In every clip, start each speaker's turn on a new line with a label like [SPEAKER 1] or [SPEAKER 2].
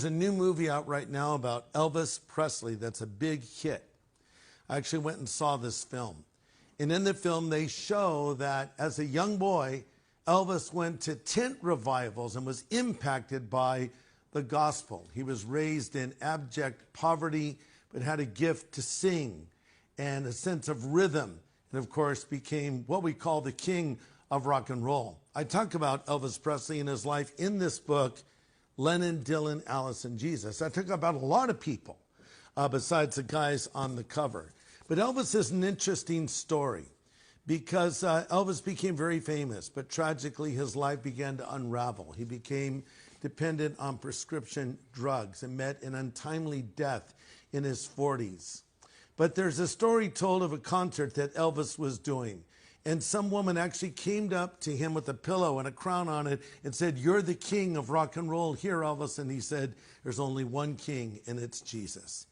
[SPEAKER 1] There's a new movie out right now about Elvis Presley that's a big hit. I actually went and saw this film. And in the film, they show that as a young boy, Elvis went to tent revivals and was impacted by the gospel. He was raised in abject poverty, but had a gift to sing and a sense of rhythm. And of course, became what we call the king of rock and roll. I talk about Elvis Presley and his life in this book, Lennon, Dylan, Alice, and Jesus. I talk about a lot of people besides the guys on the cover. But Elvis is an interesting story because Elvis became very famous, but tragically his life began to unravel. He became dependent on prescription drugs and met an untimely death in his 40s. But there's a story told of a concert that Elvis was doing. And some woman actually came up to him with a pillow and a crown on it and said, "You're the king of rock and roll here, Elvis." And he said, "There's only one king, and it's Jesus."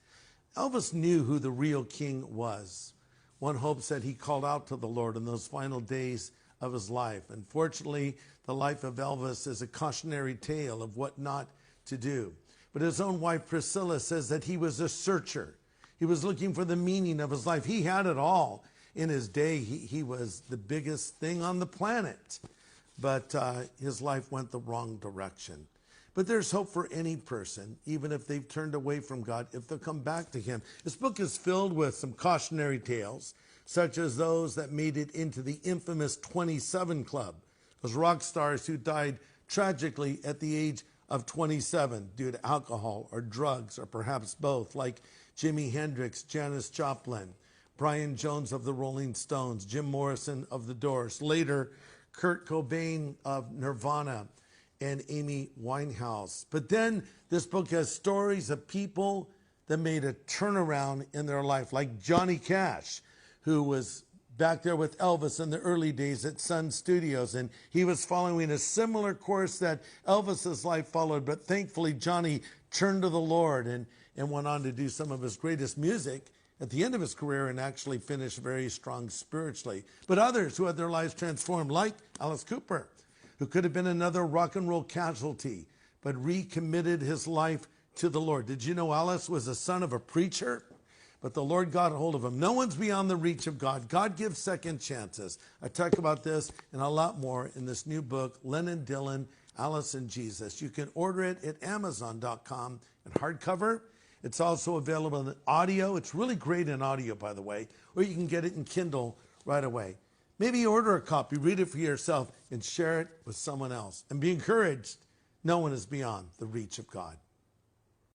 [SPEAKER 1] Elvis knew who the real king was. One hopes that he called out to the Lord in those final days of his life. Unfortunately, the life of Elvis is a cautionary tale of what not to do. But his own wife, Priscilla, says that he was a searcher. He was looking for the meaning of his life. He had it all. In his day, he was the biggest thing on the planet. But his life went the wrong direction. But there's hope for any person, even if they've turned away from God, if they'll come back to him. This book is filled with some cautionary tales, such as those that made it into the infamous 27 Club. Those rock stars who died tragically at the age of 27 due to alcohol or drugs or perhaps both, like Jimi Hendrix, Janis Joplin, Brian Jones of the Rolling Stones, Jim Morrison of the Doors, later Kurt Cobain of Nirvana, and Amy Winehouse. But then this book has stories of people that made a turnaround in their life, like Johnny Cash, who was back there with Elvis in the early days at Sun Studios, and he was following a similar course that Elvis's life followed, but thankfully Johnny turned to the Lord and went on to do some of his greatest music at the end of his career and actually finished very strong spiritually. But others who had their lives transformed, like Alice Cooper, who could have been another rock and roll casualty, but recommitted his life to the Lord. Did you know Alice was the son of a preacher? But the Lord got a hold of him. No one's beyond the reach of God. God gives second chances. I talk about this and a lot more in this new book, Lennon, Dylan, Alice, and Jesus. You can order it at Amazon.com in hardcover. It's also available in audio. It's really great in audio, by the way, or you can get it in Kindle right away. Maybe order a copy, read it for yourself, and share it with someone else. And be encouraged. No one is beyond the reach of God.